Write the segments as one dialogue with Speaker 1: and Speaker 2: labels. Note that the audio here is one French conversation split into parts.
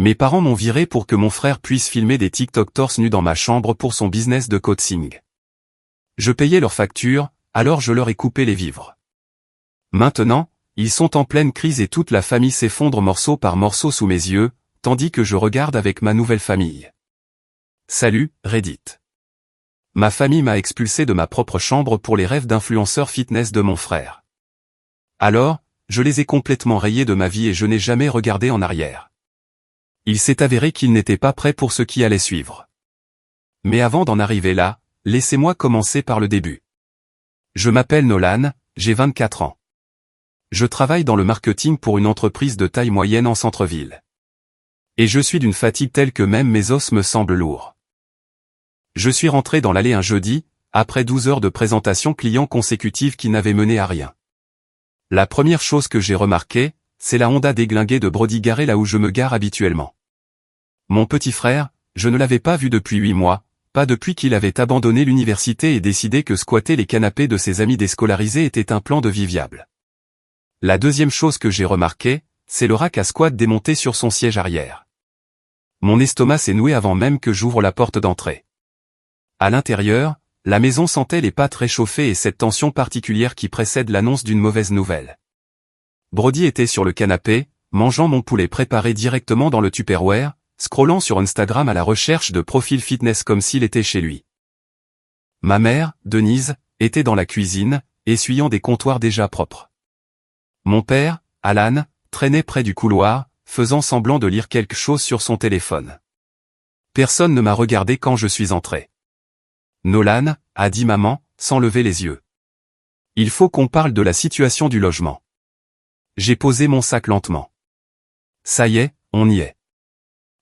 Speaker 1: Mes parents m'ont viré pour que mon frère puisse filmer des TikTok torse nu dans ma chambre pour son business de coaching. Je payais leurs factures, alors je leur ai coupé les vivres. Maintenant, ils sont en pleine crise et toute la famille s'effondre morceau par morceau sous mes yeux, tandis que je regarde avec ma nouvelle famille. Salut, Reddit. Ma famille m'a expulsé de ma propre chambre pour les rêves d'influenceur fitness de mon frère. Alors, je les ai complètement rayés de ma vie et je n'ai jamais regardé en arrière. Il s'est avéré qu'ils n'étaient pas prêts pour ce qui allait suivre. Mais avant d'en arriver là, laissez-moi commencer par le début. Je m'appelle Nolan, j'ai 24 ans. Je travaille dans le marketing pour une entreprise de taille moyenne en centre-ville. Et je suis d'une fatigue telle que même mes os me semblent lourds. Je suis rentré dans l'allée un jeudi, après 12 heures de présentation client consécutive qui n'avaient mené à rien. La première chose que j'ai remarquée, c'est la Honda déglinguée de Brody garée là où je me gare habituellement. Mon petit frère, je ne l'avais pas vu depuis 8 mois, pas depuis qu'il avait abandonné l'université et décidé que squatter les canapés de ses amis déscolarisés était un plan de vie viable. La deuxième chose que j'ai remarquée, c'est le rack à squat démonté sur son siège arrière. Mon estomac s'est noué avant même que j'ouvre la porte d'entrée. À l'intérieur, la maison sentait les pâtes réchauffées et cette tension particulière qui précède l'annonce d'une mauvaise nouvelle. Brody était sur le canapé, mangeant mon poulet préparé directement dans le Tupperware, scrollant sur Instagram à la recherche de profils fitness comme s'il était chez lui. Ma mère, Denise, était dans la cuisine, essuyant des comptoirs déjà propres. Mon père, Alan, traînait près du couloir, faisant semblant de lire quelque chose sur son téléphone. Personne ne m'a regardé quand je suis entré. Nolan, a dit maman, sans lever les yeux. Il faut qu'on parle de la situation du logement. J'ai posé mon sac lentement. Ça y est, on y est.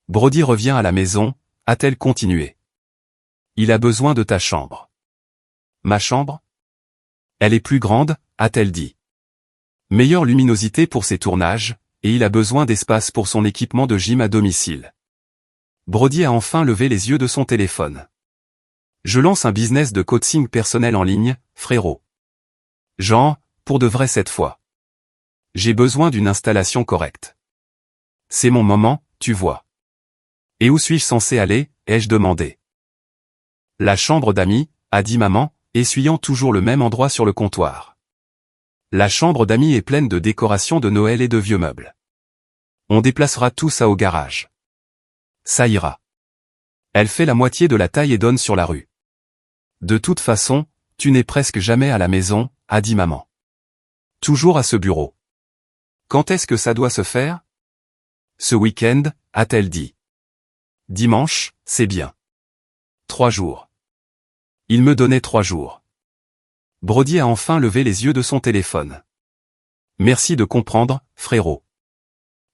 Speaker 1: Brody revient à la maison, a-t-elle continué. Il a besoin de ta chambre. Ma chambre? Elle est plus grande, a-t-elle dit. Meilleure luminosité pour ses tournages, et il a besoin d'espace pour son équipement de gym à domicile. Brody a enfin levé les yeux de son téléphone. Je lance un business de coaching personnel en ligne, frérot. Genre, pour de vrai cette fois. J'ai besoin d'une installation correcte. C'est mon moment, tu vois. Et où suis-je censé aller, ai-je demandé. La chambre d'amis, a dit maman, essuyant toujours le même endroit sur le comptoir. La chambre d'amis est pleine de décorations de Noël et de vieux meubles. On déplacera tout ça au garage. Ça ira. Elle fait la moitié de la taille et donne sur la rue. De toute façon, tu n'es presque jamais à la maison, a dit maman. Toujours à ce bureau. Quand est-ce que ça doit se faire? Ce week-end, a-t-elle dit. Dimanche, c'est bien. 3 jours. Il me donnait 3 jours. Brody a enfin levé les yeux de son téléphone. Merci de comprendre, frérot.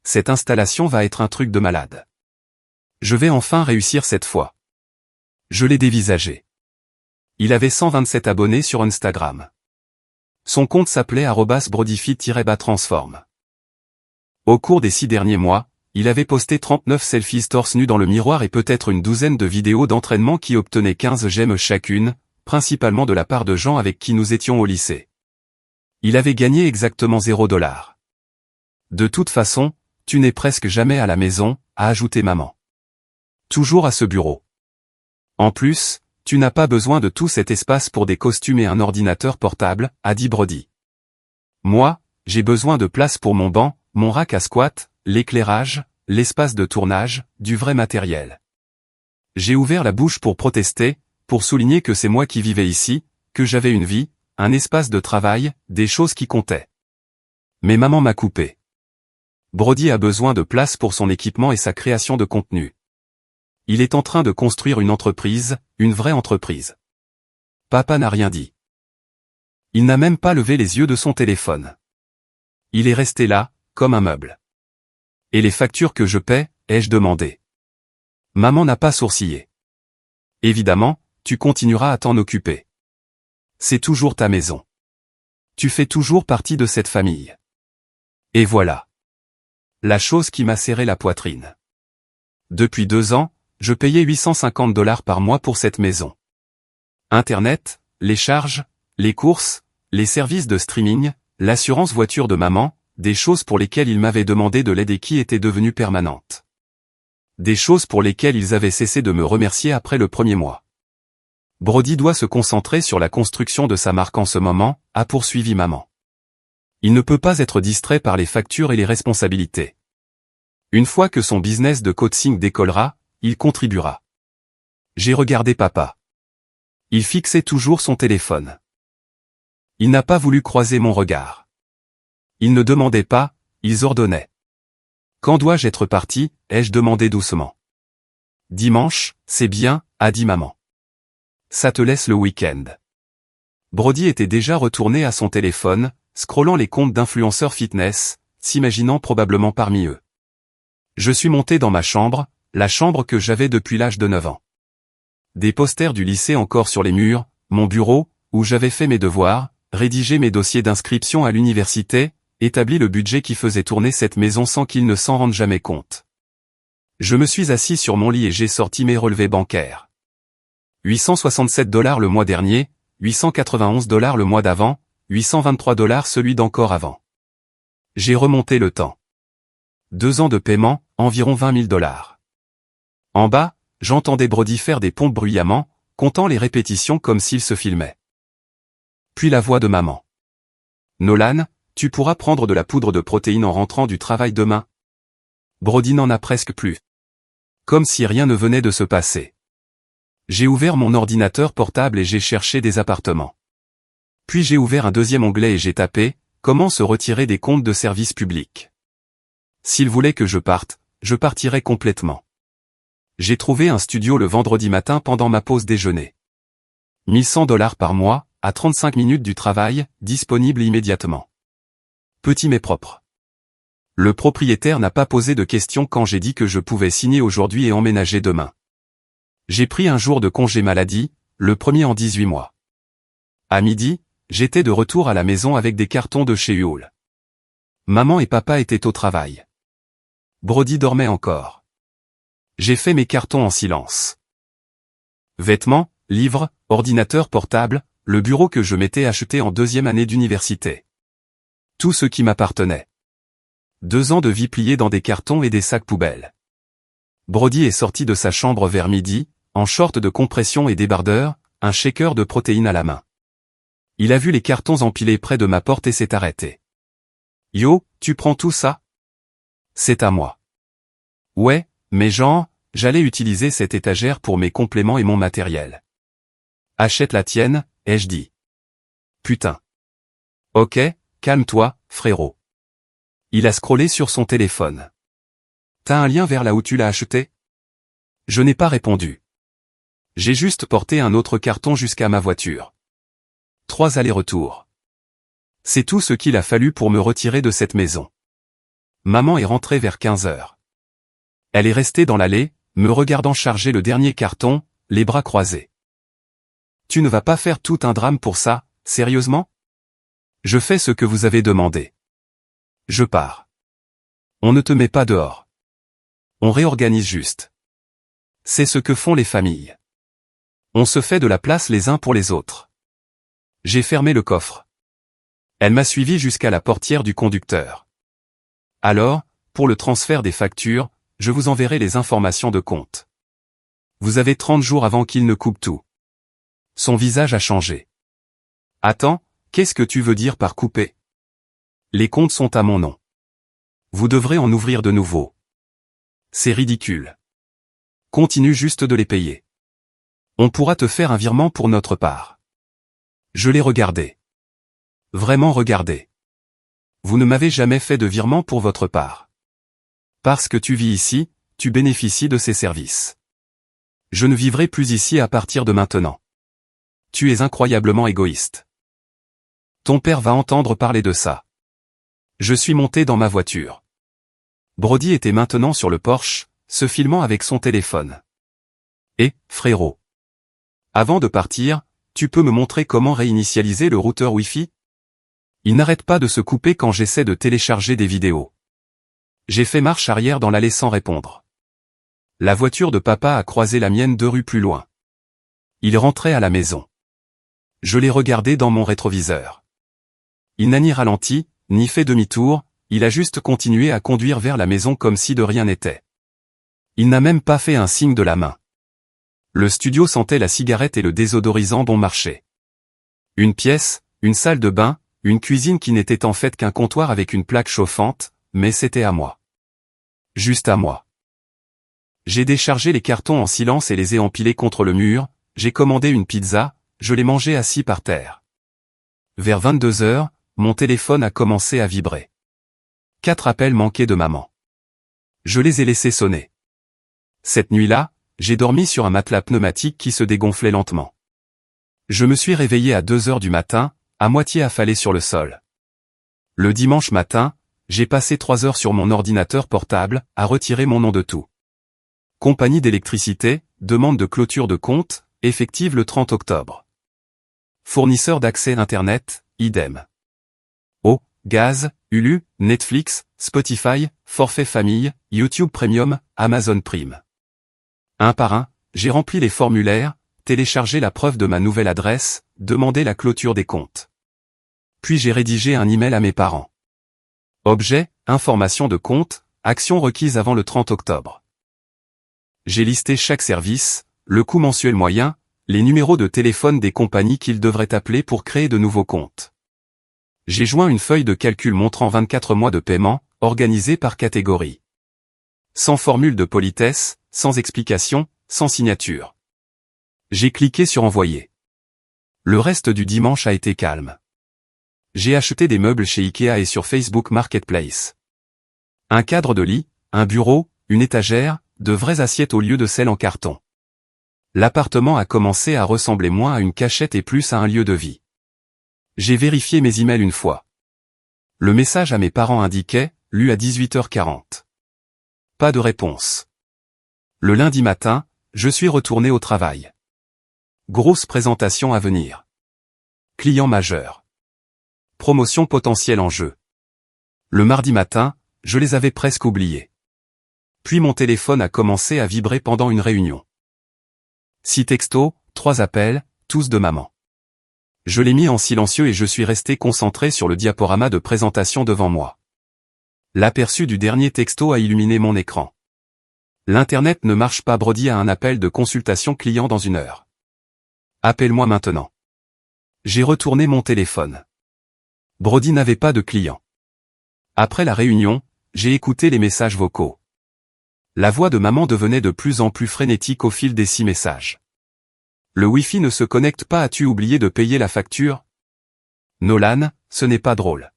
Speaker 1: Cette installation va être un truc de malade. Je vais enfin réussir cette fois. Je l'ai dévisagé. Il avait 127 abonnés sur Instagram. Son compte s'appelait @brodyfit-transform. Au cours des 6 derniers mois, il avait posté 39 selfies torse nu dans le miroir et peut-être une douzaine de vidéos d'entraînement qui obtenaient 15 j'aime chacune, principalement de la part de gens avec qui nous étions au lycée. Il avait gagné exactement $0. De toute façon, tu n'es presque jamais à la maison, a ajouté maman. Toujours à ce bureau. En plus, tu n'as pas besoin de tout cet espace pour des costumes et un ordinateur portable, a dit Brody. Moi, j'ai besoin de place pour mon banc, mon rack à squat, l'éclairage, l'espace de tournage, du vrai matériel. J'ai ouvert la bouche pour protester, pour souligner que c'est moi qui vivais ici, que j'avais une vie, un espace de travail, des choses qui comptaient. Mais maman m'a coupé. Brody a besoin de place pour son équipement et sa création de contenu. Il est en train de construire une entreprise, une vraie entreprise. Papa n'a rien dit. Il n'a même pas levé les yeux de son téléphone. Il est resté là, comme un meuble. Et les factures que je paie, ai-je demandé. Maman n'a pas sourcillé. Évidemment, tu continueras à t'en occuper. C'est toujours ta maison. Tu fais toujours partie de cette famille. Et voilà. La chose qui m'a serré la poitrine. Depuis 2 ans, je payais $850 par mois pour cette maison. Internet, les charges, les courses, les services de streaming, l'assurance voiture de maman, des choses pour lesquelles il m'avait demandé de l'aide et qui étaient devenues permanentes. Des choses pour lesquelles ils avaient cessé de me remercier après le premier mois. Brody doit se concentrer sur la construction de sa marque en ce moment, a poursuivi maman. Il ne peut pas être distrait par les factures et les responsabilités. Une fois que son business de coaching décollera, il contribuera. J'ai regardé papa. Il fixait toujours son téléphone. Il n'a pas voulu croiser mon regard. Il ne demandait pas, ils ordonnaient. Quand dois-je être parti, ai-je demandé doucement. Dimanche, c'est bien, a dit maman. Ça te laisse le week-end. Brody était déjà retourné à son téléphone, scrollant les comptes d'influenceurs fitness, s'imaginant probablement parmi eux. Je suis monté dans ma chambre, la chambre que j'avais depuis l'âge de 9 ans. Des posters du lycée encore sur les murs, mon bureau, où j'avais fait mes devoirs, rédigé mes dossiers d'inscription à l'université, établi le budget qui faisait tourner cette maison sans qu'ils ne s'en rendent jamais compte. Je me suis assis sur mon lit et j'ai sorti mes relevés bancaires. $867 le mois dernier, $891 le mois d'avant, $823 celui d'encore avant. J'ai remonté le temps. 2 ans de paiement, environ $20 000. En bas, j'entendais Brody faire des pompes bruyamment, comptant les répétitions comme s'il se filmait. Puis la voix de maman. Nolan, tu pourras prendre de la poudre de protéines en rentrant du travail demain. Brody n'en a presque plus. Comme si rien ne venait de se passer. J'ai ouvert mon ordinateur portable et j'ai cherché des appartements. Puis j'ai ouvert un deuxième onglet et j'ai tapé « Comment se retirer des comptes de service public ?» S'il voulait que je parte, je partirais complètement. J'ai trouvé un studio le vendredi matin pendant ma pause déjeuner. $1100 par mois, à 35 minutes du travail, disponible immédiatement. Petit mais propre. Le propriétaire n'a pas posé de questions quand j'ai dit que je pouvais signer aujourd'hui et emménager demain. J'ai pris un jour de congé maladie, le premier en 18 mois. À midi, j'étais de retour à la maison avec des cartons de chez Huol. Maman et papa étaient au travail. Brody dormait encore. J'ai fait mes cartons en silence. Vêtements, livres, ordinateur portable, le bureau que je m'étais acheté en 2e année d'université. Tout ce qui m'appartenait. 2 ans de vie pliés dans des cartons et des sacs poubelles. Brody est sorti de sa chambre vers midi, en short de compression et débardeur, un shaker de protéines à la main. Il a vu les cartons empilés près de ma porte et s'est arrêté. « Yo, tu prends tout ça ? » ?»« C'est à moi. »« Ouais, mais genre, j'allais utiliser cette étagère pour mes compléments et mon matériel. »« Achète la tienne, ai-je dit. »« Putain. »« Ok, calme-toi, frérot. » Il a scrollé sur son téléphone. « T'as un lien vers là où tu l'as acheté ? » Je n'ai pas répondu. J'ai juste porté un autre carton jusqu'à ma voiture. 3 allers-retours. C'est tout ce qu'il a fallu pour me retirer de cette maison. Maman est rentrée vers 15 heures. Elle est restée dans l'allée, me regardant charger le dernier carton, les bras croisés. Tu ne vas pas faire tout un drame pour ça, sérieusement ? Je fais ce que vous avez demandé. Je pars. On ne te met pas dehors. On réorganise juste. C'est ce que font les familles. On se fait de la place les uns pour les autres. J'ai fermé le coffre. Elle m'a suivi jusqu'à la portière du conducteur. Alors, pour le transfert des factures, je vous enverrai les informations de compte. Vous avez 30 jours avant qu'il ne coupe tout. Son visage a changé. Attends, qu'est-ce que tu veux dire par couper ? Les comptes sont à mon nom. Vous devrez en ouvrir de nouveaux. C'est ridicule. Continue juste de les payer. On pourra te faire un virement pour notre part. Je l'ai regardé. Vraiment regardé. Vous ne m'avez jamais fait de virement pour votre part. Parce que tu vis ici, tu bénéficies de ces services. Je ne vivrai plus ici à partir de maintenant. Tu es incroyablement égoïste. Ton père va entendre parler de ça. Je suis monté dans ma voiture. Brody était maintenant sur le porche, se filmant avec son téléphone. Et, frérot. Avant de partir, tu peux me montrer comment réinitialiser le routeur Wi-Fi ? Il n'arrête pas de se couper quand j'essaie de télécharger des vidéos. J'ai fait marche arrière dans l'allée sans répondre. La voiture de papa a croisé la mienne 2 rues plus loin. Il rentrait à la maison. Je l'ai regardé dans mon rétroviseur. Il n'a ni ralenti, ni fait demi-tour, il a juste continué à conduire vers la maison comme si de rien n'était. Il n'a même pas fait un signe de la main. Le studio sentait la cigarette et le désodorisant bon marché. Une pièce, une salle de bain, une cuisine qui n'était en fait qu'un comptoir avec une plaque chauffante, mais c'était à moi. Juste à moi. J'ai déchargé les cartons en silence et les ai empilés contre le mur, j'ai commandé une pizza, je l'ai mangée assis par terre. Vers 22 heures, mon téléphone a commencé à vibrer. 4 appels manqués de maman. Je les ai laissés sonner. Cette nuit-là, j'ai dormi sur un matelas pneumatique qui se dégonflait lentement. Je me suis réveillé à 2 heures du matin, à moitié affalé sur le sol. Le dimanche matin, j'ai passé 3 heures sur mon ordinateur portable, à retirer mon nom de tout. Compagnie d'électricité, demande de clôture de compte, effective le 30 octobre. Fournisseur d'accès Internet, idem. Eau, gaz, Hulu, Netflix, Spotify, forfait famille, YouTube Premium, Amazon Prime. Un par un, j'ai rempli les formulaires, téléchargé la preuve de ma nouvelle adresse, demandé la clôture des comptes. Puis j'ai rédigé un email à mes parents. Objet, information de compte, action requise avant le 30 octobre. J'ai listé chaque service, le coût mensuel moyen, les numéros de téléphone des compagnies qu'ils devraient appeler pour créer de nouveaux comptes. J'ai joint une feuille de calcul montrant 24 mois de paiement, organisée par catégorie. Sans formule de politesse, sans explication, sans signature. J'ai cliqué sur envoyer. Le reste du dimanche a été calme. J'ai acheté des meubles chez Ikea et sur Facebook Marketplace. Un cadre de lit, un bureau, une étagère, de vraies assiettes au lieu de celles en carton. L'appartement a commencé à ressembler moins à une cachette et plus à un lieu de vie. J'ai vérifié mes emails une fois. Le message à mes parents indiquait, lu à 18h40. Pas de réponse. Le lundi matin, je suis retourné au travail. Grosse présentation à venir. Client majeur. Promotion potentielle en jeu. Le mardi matin, je les avais presque oubliés. Puis mon téléphone a commencé à vibrer pendant une réunion. 6 textos, 3 appels, tous de maman. Je l'ai mis en silencieux et je suis resté concentré sur le diaporama de présentation devant moi. L'aperçu du dernier texto a illuminé mon écran. L'Internet ne marche pas, Brody a un appel de consultation client dans 1 heure. Appelle-moi maintenant. J'ai retourné mon téléphone. Brody n'avait pas de client. Après la réunion, j'ai écouté les messages vocaux. La voix de maman devenait de plus en plus frénétique au fil des 6 messages. Le Wi-Fi ne se connecte pas, as-tu oublié de payer la facture? Nolan, ce n'est pas drôle.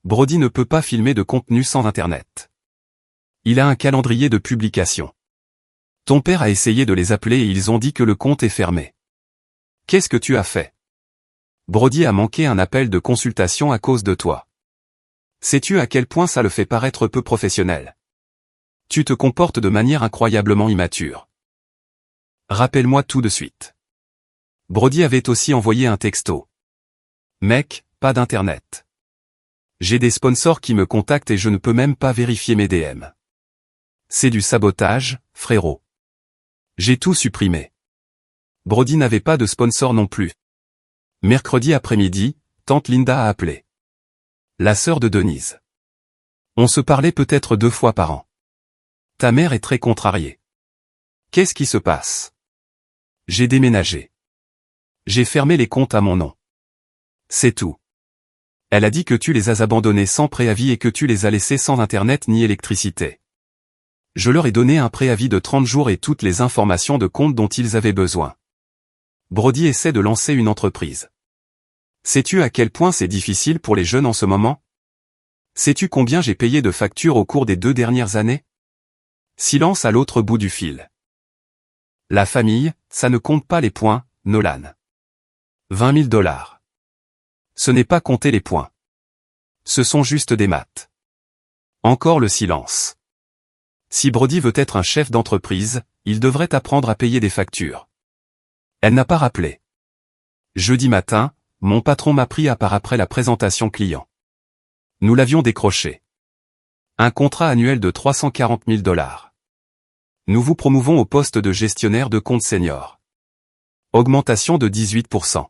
Speaker 1: Brody ne peut pas filmer de contenu sans Internet. Il a un calendrier de publication. Ton père a essayé de les appeler et ils ont dit que le compte est fermé. Qu'est-ce que tu as fait? Brody a manqué un appel de consultation à cause de toi. Sais-tu à quel point ça le fait paraître peu professionnel? Tu te comportes de manière incroyablement immature. Rappelle-moi tout de suite. Brody avait aussi envoyé un texto. Mec, pas d'internet. J'ai des sponsors qui me contactent et je ne peux même pas vérifier mes DM. C'est du sabotage, frérot. J'ai tout supprimé. Brody n'avait pas de sponsor non plus. Mercredi après-midi, tante Linda a appelé. La sœur de Denise. On se parlait peut-être 2 fois par an. Ta mère est très contrariée. Qu'est-ce qui se passe? J'ai déménagé. J'ai fermé les comptes à mon nom. C'est tout. Elle a dit que tu les as abandonnés sans préavis et que tu les as laissés sans internet ni électricité. Je leur ai donné un préavis de 30 jours et toutes les informations de compte dont ils avaient besoin. Brody essaie de lancer une entreprise. Sais-tu à quel point c'est difficile pour les jeunes en ce moment? Sais-tu combien j'ai payé de factures au cours des 2 dernières années? Silence à l'autre bout du fil. La famille, ça ne compte pas les points, Nolan. 20 000 $. Ce n'est pas compter les points. Ce sont juste des maths. Encore le silence. Si Brody veut être un chef d'entreprise, il devrait apprendre à payer des factures. Elle n'a pas rappelé. Jeudi matin, mon patron m'a pris à part après la présentation client. Nous l'avions décroché. Un contrat annuel de 340 000 $. Nous vous promouvons au poste de gestionnaire de compte senior. Augmentation de 18%.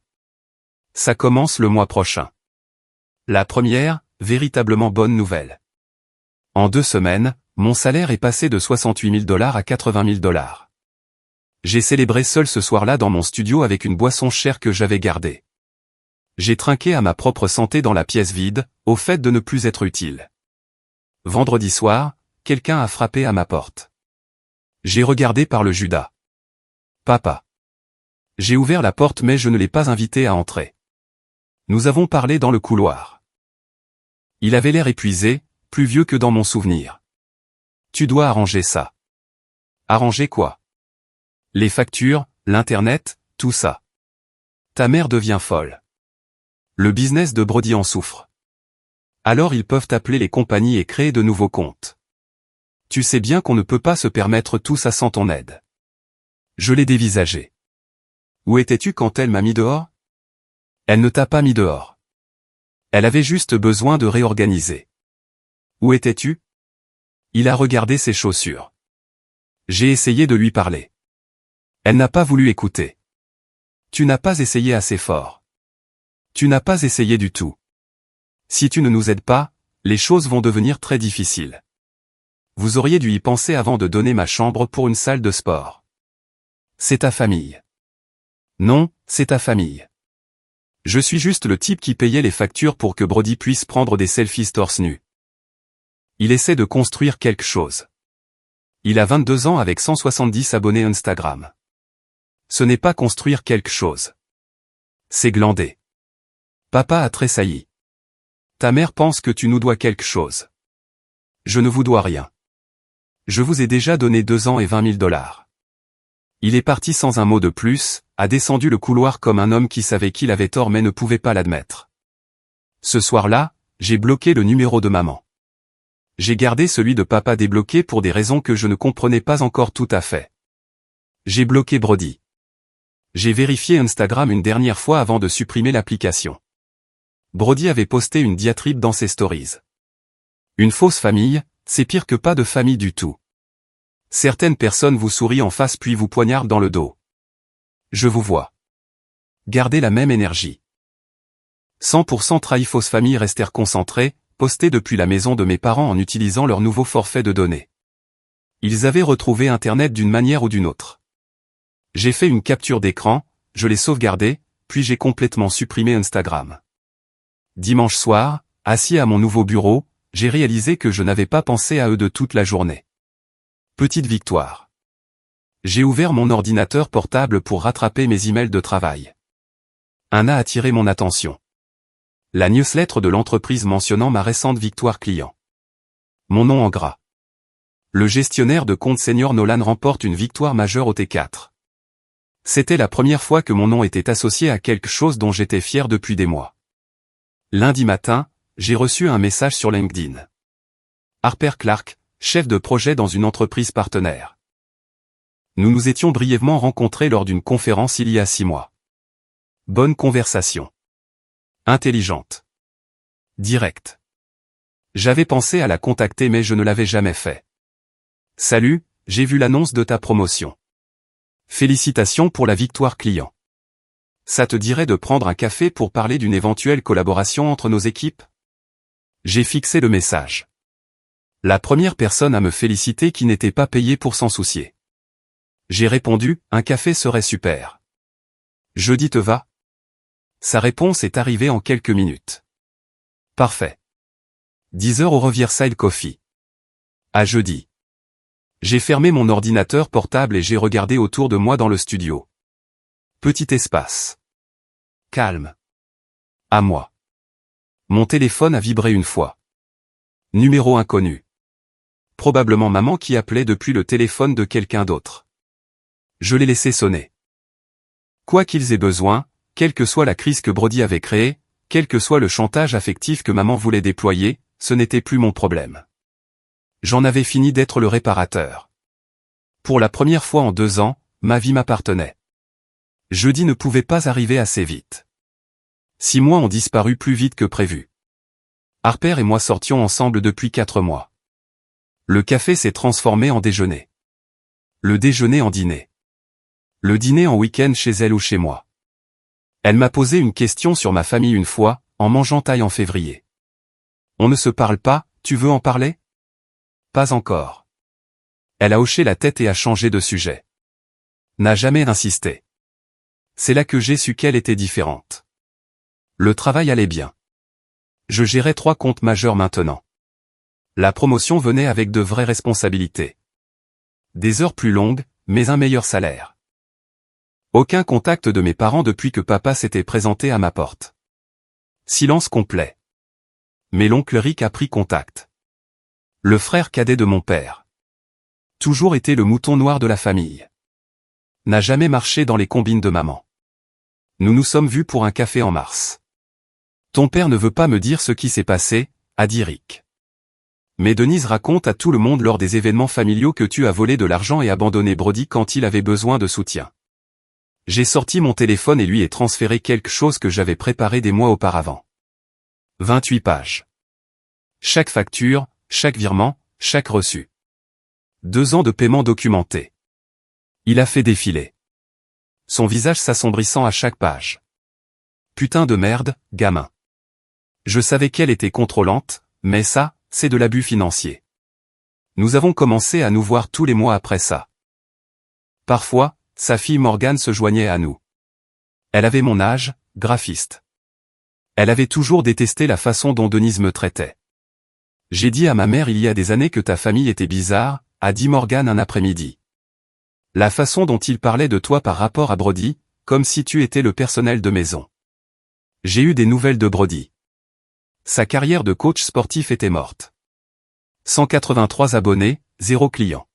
Speaker 1: Ça commence le mois prochain. La première, véritablement bonne nouvelle. En 2 semaines, Mon salaire est passé de 68 000 $ à 80 000 $. J'ai célébré seul ce soir-là dans mon studio avec une boisson chère que j'avais gardée. J'ai trinqué à ma propre santé dans la pièce vide, au fait de ne plus être utile. Vendredi soir, quelqu'un a frappé à ma porte. J'ai regardé par le Judas. Papa. J'ai ouvert la porte mais je ne l'ai pas invité à entrer. Nous avons parlé dans le couloir. Il avait l'air épuisé, plus vieux que dans mon souvenir. Tu dois arranger ça. Arranger quoi? Les factures, l'internet, tout ça. Ta mère devient folle. Le business de Brody en souffre. Alors ils peuvent appeler les compagnies et créer de nouveaux comptes. Tu sais bien qu'on ne peut pas se permettre tout ça sans ton aide. Je l'ai dévisagé. Où étais-tu quand elle m'a mis dehors? Elle ne t'a pas mis dehors. Elle avait juste besoin de réorganiser. Où étais-tu? Il a regardé ses chaussures. J'ai essayé de lui parler. Elle n'a pas voulu écouter. Tu n'as pas essayé assez fort. Tu n'as pas essayé du tout. Si tu ne nous aides pas, les choses vont devenir très difficiles. Vous auriez dû y penser avant de donner ma chambre pour une salle de sport. C'est ta famille. Non, c'est ta famille. Je suis juste le type qui payait les factures pour que Brody puisse prendre des selfies torse nu. Il essaie de construire quelque chose. Il a 22 ans avec 170 abonnés Instagram. Ce n'est pas construire quelque chose. C'est glander. Papa a tressailli. Ta mère pense que tu nous dois quelque chose. Je ne vous dois rien. Je vous ai déjà donné 2 ans et 20 000 $. Il est parti sans un mot de plus, a descendu le couloir comme un homme qui savait qu'il avait tort mais ne pouvait pas l'admettre. Ce soir-là, j'ai bloqué le numéro de maman. J'ai gardé celui de papa débloqué pour des raisons que je ne comprenais pas encore tout à fait. J'ai bloqué Brody. J'ai vérifié Instagram une dernière fois avant de supprimer l'application. Brody avait posté une diatribe dans ses stories. Une fausse famille, c'est pire que pas de famille du tout. Certaines personnes vous sourient en face puis vous poignardent dans le dos. Je vous vois. Gardez la même énergie. 100% trahi fausse famille restèrent concentrés, postés depuis la maison de mes parents en utilisant leur nouveau forfait de données. Ils avaient retrouvé Internet d'une manière ou d'une autre. J'ai fait une capture d'écran, je l'ai sauvegardé, puis j'ai complètement supprimé Instagram. Dimanche soir, assis à mon nouveau bureau, j'ai réalisé que je n'avais pas pensé à eux de toute la journée. Petite victoire. J'ai ouvert mon ordinateur portable pour rattraper mes emails de travail. Un a attiré mon attention. La newsletter de l'entreprise mentionnant ma récente victoire client. Mon nom en gras. Le gestionnaire de compte senior Nolan remporte une victoire majeure au T4. C'était la première fois que mon nom était associé à quelque chose dont j'étais fier depuis des mois. Lundi matin, j'ai reçu un message sur LinkedIn. Harper Clark, chef de projet dans une entreprise partenaire. Nous nous étions brièvement rencontrés lors d'une conférence il y a 6 mois. Bonne conversation. Intelligente. Directe. J'avais pensé à la contacter mais je ne l'avais jamais fait. Salut, j'ai vu l'annonce de ta promotion. Félicitations pour la victoire client. Ça te dirait de prendre un café pour parler d'une éventuelle collaboration entre nos équipes? J'ai fixé le message. La première personne à me féliciter qui n'était pas payée pour s'en soucier. J'ai répondu, un café serait super. Jeudi te va? Sa réponse est arrivée en quelques minutes. Parfait. 10 heures au Riverside Coffee. À jeudi. J'ai fermé mon ordinateur portable et j'ai regardé autour de moi dans le studio. Petit espace. Calme. À moi. Mon téléphone a vibré une fois. Numéro inconnu. Probablement maman qui appelait depuis le téléphone de quelqu'un d'autre. Je l'ai laissé sonner. Quoi qu'ils aient besoin, quelle que soit la crise que Brody avait créée, quel que soit le chantage affectif que maman voulait déployer, ce n'était plus mon problème. J'en avais fini d'être le réparateur. Pour la première fois en 2 ans, ma vie m'appartenait. Jeudi ne pouvait pas arriver assez vite. 6 mois ont disparu plus vite que prévu. Harper et moi sortions ensemble depuis 4 mois. Le café s'est transformé en déjeuner. Le déjeuner en dîner. Le dîner en week-end chez elle ou chez moi. Elle m'a posé une question sur ma famille une fois, en mangeant taille en février. On ne se parle pas, tu veux en parler? pas encore. Elle a hoché la tête et a changé de sujet. N'a jamais insisté. C'est là que j'ai su qu'elle était différente. Le travail allait bien. Je gérais 3 comptes majeurs maintenant. La promotion venait avec de vraies responsabilités. Des heures plus longues, mais un meilleur salaire. Aucun contact de mes parents depuis que papa s'était présenté à ma porte. Silence complet. Mais l'oncle Rick a pris contact. Le frère cadet de mon père. Toujours été le mouton noir de la famille. N'a jamais marché dans les combines de maman. Nous nous sommes vus pour un café en mars. Ton père ne veut pas me dire ce qui s'est passé, a dit Rick. Mais Denise raconte à tout le monde lors des événements familiaux que tu as volé de l'argent et abandonné Brody quand il avait besoin de soutien. J'ai sorti mon téléphone et lui ai transféré quelque chose que j'avais préparé des mois auparavant. 28 pages. Chaque facture, chaque virement, chaque reçu. 2 ans de paiement documenté. Il a fait défiler. Son visage s'assombrissant à chaque page. Putain de merde, gamin. Je savais qu'elle était contrôlante, mais ça, c'est de l'abus financier. Nous avons commencé à nous voir tous les mois après ça. Parfois, sa fille Morgane se joignait à nous. Elle avait mon âge, graphiste. Elle avait toujours détesté la façon dont Denise me traitait. J'ai dit à ma mère il y a des années que ta famille était bizarre, a dit Morgane un après-midi. La façon dont il parlait de toi par rapport à Brody, comme si tu étais le personnel de maison. J'ai eu des nouvelles de Brody. Sa carrière de coach sportif était morte. 183 abonnés, 0 clients.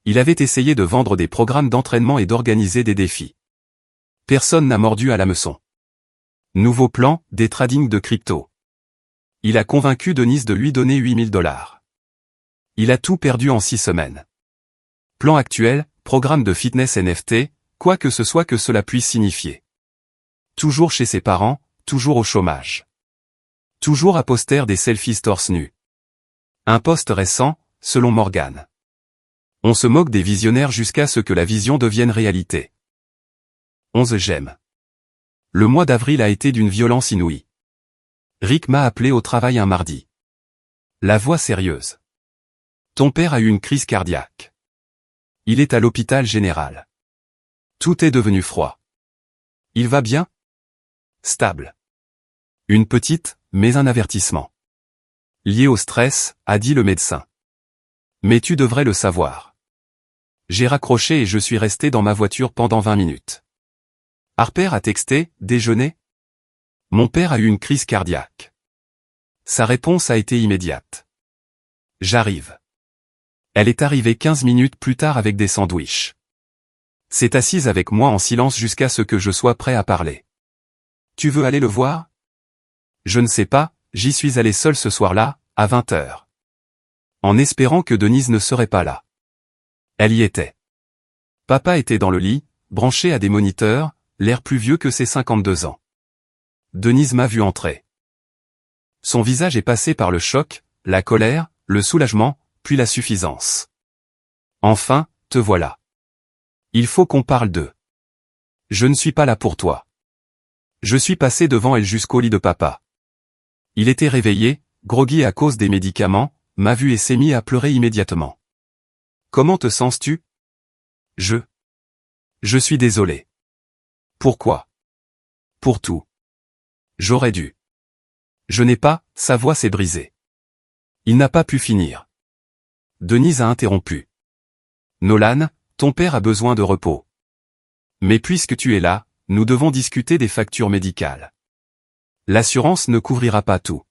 Speaker 1: Il avait essayé de vendre des programmes d'entraînement et d'organiser des défis. Personne n'a mordu à l'hameçon. Nouveau plan, des trading de crypto. Il a convaincu Denise de lui donner 8 000 $. Il a tout perdu en 6 semaines. Plan actuel, programme de fitness NFT, quoi que ce soit que cela puisse signifier. Toujours chez ses parents, toujours au chômage. Toujours à poster des selfies torse nu. Un post récent, selon Morgane. On se moque des visionnaires jusqu'à ce que la vision devienne réalité. 11 j'aime. Le mois d'avril a été d'une violence inouïe. Rick m'a appelé au travail un mardi. La voix sérieuse. Ton père a eu une crise cardiaque. Il est à l'hôpital général. Tout est devenu froid. Il va bien? Stable. Une petite, mais un avertissement. Lié au stress, a dit le médecin. Mais tu devrais le savoir. J'ai raccroché et je suis resté dans ma voiture pendant 20 minutes. Harper a texté, déjeuner? Mon père a eu une crise cardiaque. Sa réponse a été immédiate. J'arrive. Elle est arrivée 15 minutes plus tard avec des sandwichs. S'est assise avec moi en silence jusqu'à ce que je sois prêt à parler. Tu veux aller le voir? Je ne sais pas, j'y suis allé seul ce soir-là, à 20 h. En espérant que Denise ne serait pas là. Elle y était. Papa était dans le lit, branché à des moniteurs, l'air plus vieux que ses 52 ans. Denise m'a vu entrer. Son visage est passé par le choc, la colère, le soulagement, puis la suffisance. Enfin, te voilà. Il faut qu'on parle d'eux. Je ne suis pas là pour toi. Je suis passé devant elle jusqu'au lit de papa. Il était réveillé, groggy à cause des médicaments, m'a vu et s'est mis à pleurer immédiatement. Comment te sens-tu? Je suis désolé. Pourquoi? Pour tout. J'aurais dû. Je n'ai pas, sa voix s'est brisée. Il n'a pas pu finir. Denise a interrompu. Nolan, ton père a besoin de repos. Mais puisque tu es là, nous devons discuter des factures médicales. L'assurance ne couvrira pas tout.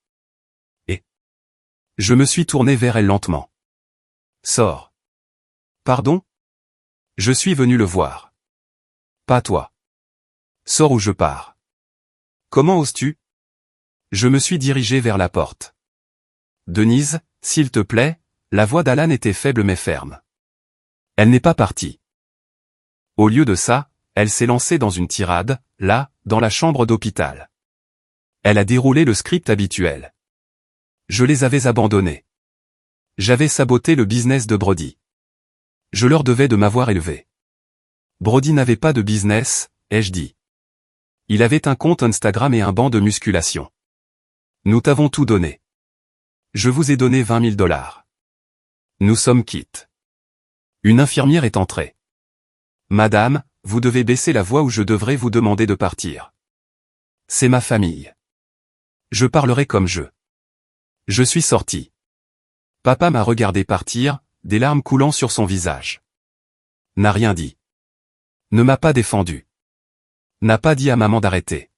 Speaker 1: Et je me suis tourné vers elle lentement. Sors. Pardon? Je suis venu le voir. Pas toi. Sors ou je pars. Comment oses-tu? Je me suis dirigé vers la porte. Denise, s'il te plaît, la voix d'Alan était faible mais ferme. Elle n'est pas partie. Au lieu de ça, elle s'est lancée dans une tirade, là, dans la chambre d'hôpital. Elle a déroulé le script habituel. Je les avais abandonnés. J'avais saboté le business de Brody. Je leur devais de m'avoir élevé. Brody n'avait pas de business, ai-je dit. Il avait un compte Instagram et un banc de musculation. Nous t'avons tout donné. Je vous ai donné 20 000 $. Nous sommes quittes. Une infirmière est entrée. Madame, vous devez baisser la voix ou je devrais vous demander de partir. C'est ma famille. Je parlerai comme je. Je suis sorti. Papa m'a regardé partir, des larmes coulant sur son visage. N'a rien dit. Ne m'a pas défendu. N'a pas dit à maman d'arrêter.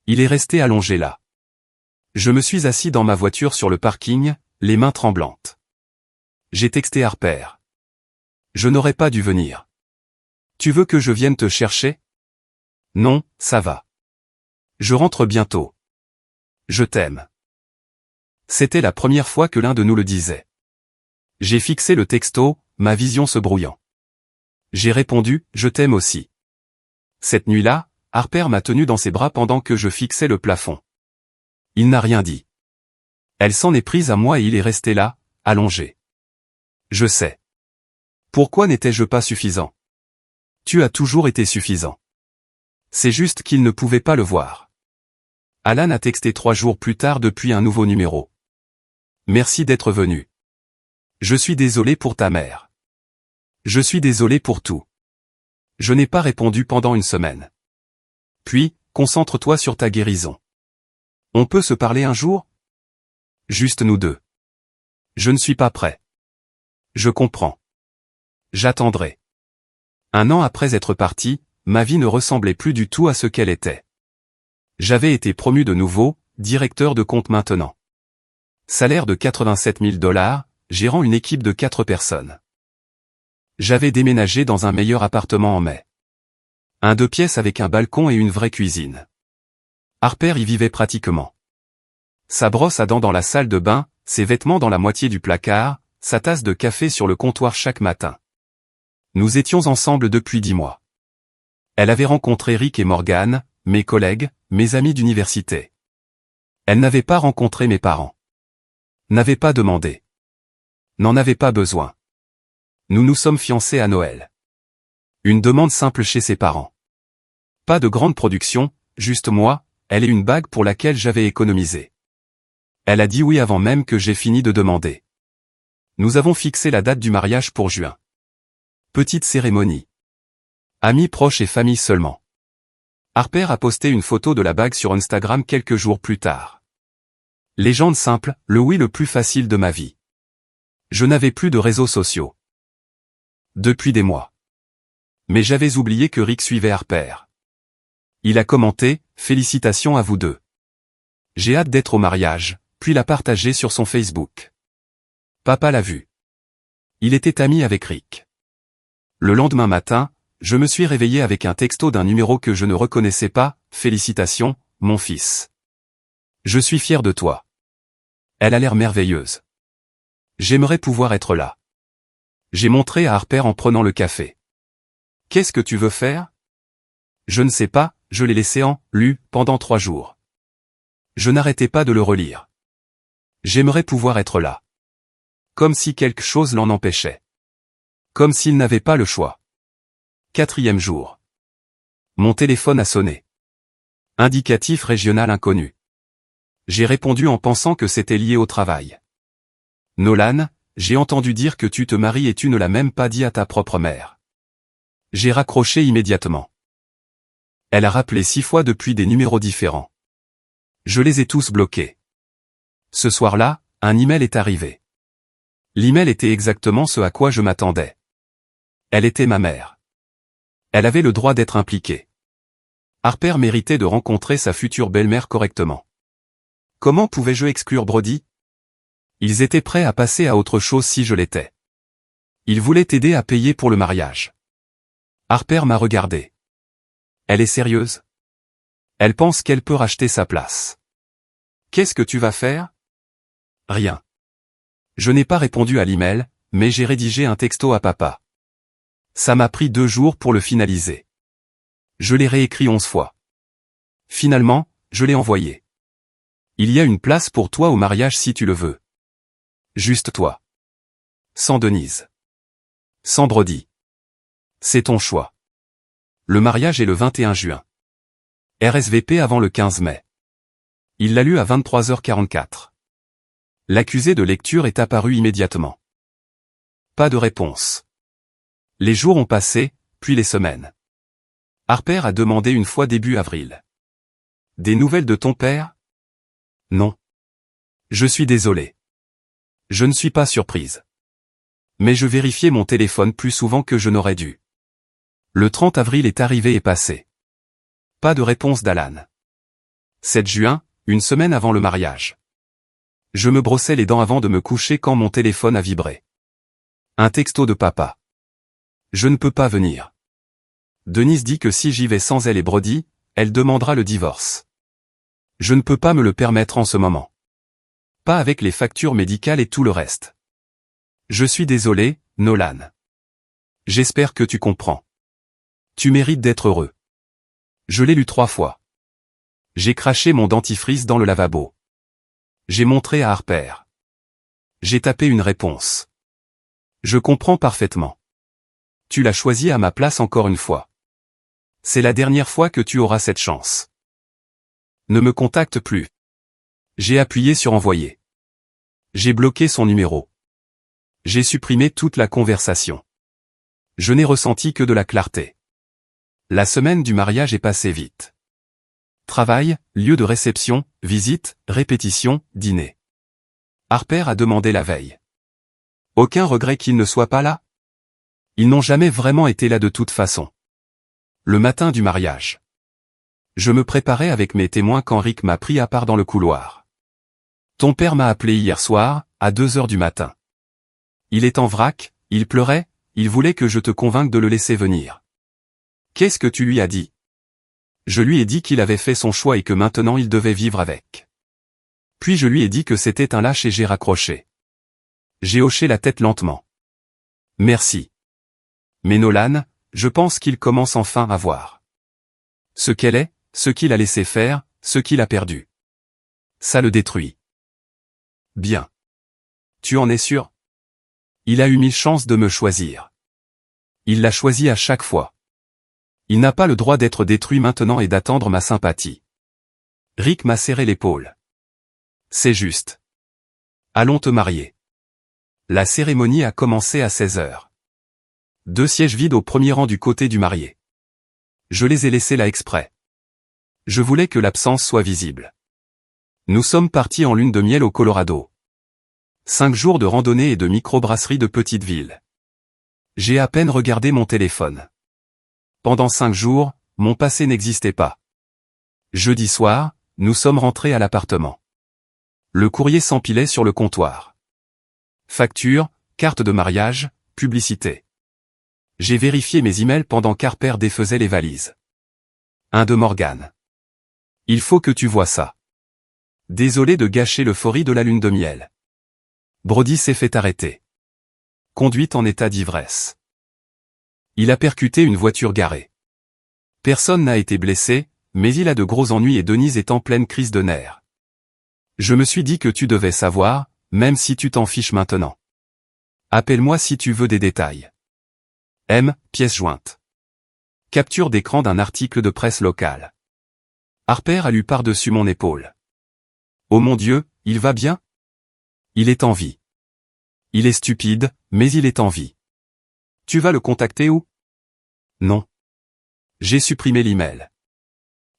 Speaker 1: Il est resté allongé là. Je me suis assis dans ma voiture sur le parking, les mains tremblantes. J'ai texté Harper. Je n'aurais pas dû venir. Tu veux que je vienne te chercher? Non, ça va. Je rentre bientôt. Je t'aime. C'était la première fois que l'un de nous le disait. J'ai fixé le texto, ma vision se brouillant. J'ai répondu, je t'aime aussi. Cette nuit-là, Harper m'a tenu dans ses bras pendant que je fixais le plafond. Il n'a rien dit. Elle s'en est prise à moi et il est resté là, allongé. Je sais. Pourquoi n'étais-je pas suffisant? Tu as toujours été suffisant. C'est juste qu'il ne pouvait pas le voir. Alan a texté 3 jours plus tard depuis un nouveau numéro. Merci d'être venu. Je suis désolé pour ta mère. Je suis désolé pour tout. Je n'ai pas répondu pendant une semaine. Puis, concentre-toi sur ta guérison. On peut se parler un jour? Juste nous deux. Je ne suis pas prêt. Je comprends. J'attendrai. 1 an après être parti, ma vie ne ressemblait plus du tout à ce qu'elle était. J'avais été promu de nouveau, directeur de compte maintenant. Salaire de 87 000 $, gérant une équipe de 4 personnes. J'avais déménagé dans un meilleur appartement en mai. Un 2 pièces avec un balcon et une vraie cuisine. Harper y vivait pratiquement. Sa brosse à dents dans la salle de bain, ses vêtements dans la moitié du placard, sa tasse de café sur le comptoir chaque matin. Nous étions ensemble depuis 10 mois. Elle avait rencontré Rick et Morgan, mes collègues, mes amis d'université. Elle n'avait pas rencontré mes parents. N'avait pas demandé. N'en avait pas besoin. Nous nous sommes fiancés à Noël. Une demande simple chez ses parents. Pas de grande production, juste moi, elle et une bague pour laquelle j'avais économisé. Elle a dit oui avant même que j'ai fini de demander. Nous avons fixé la date du mariage pour juin. Petite cérémonie. Amis proches et famille seulement. Harper a posté une photo de la bague sur Instagram quelques jours plus tard. Légende simple, le oui le plus facile de ma vie. Je n'avais plus de réseaux sociaux. Depuis des mois. Mais j'avais oublié que Rick suivait Harper. Il a commenté, félicitations à vous deux. J'ai hâte d'être au mariage, puis l'a partagé sur son Facebook. Papa l'a vu. Il était ami avec Rick. Le lendemain matin, je me suis réveillé avec un texto d'un numéro que je ne reconnaissais pas, félicitations, mon fils. Je suis fier de toi. Elle a l'air merveilleuse. J'aimerais pouvoir être là. J'ai montré à Harper en prenant le café. Qu'est-ce que tu veux faire? Je ne sais pas, je l'ai laissé en lu pendant 3 jours. Je n'arrêtais pas de le relire. J'aimerais pouvoir être là. Comme si quelque chose l'en empêchait. Comme s'il n'avait pas le choix. 4e jour. Mon téléphone a sonné. Indicatif régional inconnu. J'ai répondu en pensant que c'était lié au travail. Nolan, j'ai entendu dire que tu te maries et tu ne l'as même pas dit à ta propre mère. J'ai raccroché immédiatement. Elle a rappelé 6 fois depuis des numéros différents. Je les ai tous bloqués. Ce soir-là, un email est arrivé. L'email était exactement ce à quoi je m'attendais. Elle était ma mère. Elle avait le droit d'être impliquée. Harper méritait de rencontrer sa future belle-mère correctement. Comment pouvais-je exclure Brody? Ils étaient prêts à passer à autre chose si je l'étais. Ils voulaient t'aider à payer pour le mariage. Harper m'a regardé. Elle est sérieuse? Elle pense qu'elle peut racheter sa place. Qu'est-ce que tu vas faire? Rien. Je n'ai pas répondu à l'email, mais j'ai rédigé un texto à papa. Ça m'a pris 2 jours pour le finaliser. Je l'ai réécrit 11 fois. Finalement, je l'ai envoyé. Il y a une place pour toi au mariage si tu le veux. Juste toi. Sans Denise. Sans Brody. C'est ton choix. Le mariage est le 21 juin. RSVP avant le 15 mai. Il l'a lu à 23h44. L'accusé de lecture est apparu immédiatement. Pas de réponse. Les jours ont passé, puis les semaines. Harper a demandé une fois début avril. Des nouvelles de ton père? Non. Je suis désolé. Je ne suis pas surprise. Mais je vérifiais mon téléphone plus souvent que je n'aurais dû. Le 30 avril est arrivé et passé. Pas de réponse d'Alan. 7 juin, une semaine avant le mariage. Je me brossais les dents avant de me coucher quand mon téléphone a vibré. Un texto de papa. Je ne peux pas venir. Denise dit que si j'y vais sans elle et Brody, elle demandera le divorce. Je ne peux pas me le permettre en ce moment. Pas avec les factures médicales et tout le reste. Je suis désolé, Nolan. J'espère que tu comprends. Tu mérites d'être heureux. Je l'ai lu 3 fois. J'ai craché mon dentifrice dans le lavabo. J'ai montré à Harper. J'ai tapé une réponse. Je comprends parfaitement. Tu l'as choisi à ma place encore une fois. C'est la dernière fois que tu auras cette chance. Ne me contacte plus. J'ai appuyé sur envoyer. J'ai bloqué son numéro. J'ai supprimé toute la conversation. Je n'ai ressenti que de la clarté. La semaine du mariage est passée vite. Travail, lieu de réception, visite, répétition, dîner. Harper a demandé la veille. Aucun regret qu'il ne soit pas là? Ils n'ont jamais vraiment été là de toute façon. Le matin du mariage. Je me préparais avec mes témoins quand Rick m'a pris à part dans le couloir. Ton père m'a appelé hier soir, à 2 heures du matin. Il est en vrac, il pleurait, il voulait que je te convainque de le laisser venir. Qu'est-ce que tu lui as dit? Je lui ai dit qu'il avait fait son choix et que maintenant il devait vivre avec. Puis je lui ai dit que c'était un lâche et j'ai raccroché. J'ai hoché la tête lentement. Merci. Mais Nolan, je pense qu'il commence enfin à voir. Ce qu'elle est, ce qu'il a laissé faire, ce qu'il a perdu. Ça le détruit. Bien. Tu en es sûr? Il a eu 1000 chances de me choisir. Il l'a choisi à chaque fois. Il n'a pas le droit d'être détruit maintenant et d'attendre ma sympathie. Rick m'a serré l'épaule. C'est juste. Allons te marier. La cérémonie a commencé à 16 heures. 2 sièges vides au premier rang du côté du marié. Je les ai laissés là exprès. Je voulais que l'absence soit visible. Nous sommes partis en lune de miel au Colorado. 5 jours de randonnée et de microbrasserie de petite ville. J'ai à peine regardé mon téléphone. Pendant 5 jours, mon passé n'existait pas. Jeudi soir, nous sommes rentrés à l'appartement. Le courrier s'empilait sur le comptoir. Facture, carte de mariage, publicité. J'ai vérifié mes emails pendant qu'Harper défaisait les valises. Un de Morgan. Il faut que tu vois ça. Désolé de gâcher l'euphorie de la lune de miel. Brody s'est fait arrêter. Conduite en état d'ivresse. Il a percuté une voiture garée. Personne n'a été blessé, mais il a de gros ennuis et Denise est en pleine crise de nerfs. Je me suis dit que tu devais savoir, même si tu t'en fiches maintenant. Appelle-moi si tu veux des détails. M, pièce jointe. Capture d'écran d'un article de presse locale. Harper a lu par-dessus mon épaule. Oh mon Dieu, il va bien? Il est en vie. Il est stupide, mais il est en vie. Tu vas le contacter où? Non. J'ai supprimé l'email.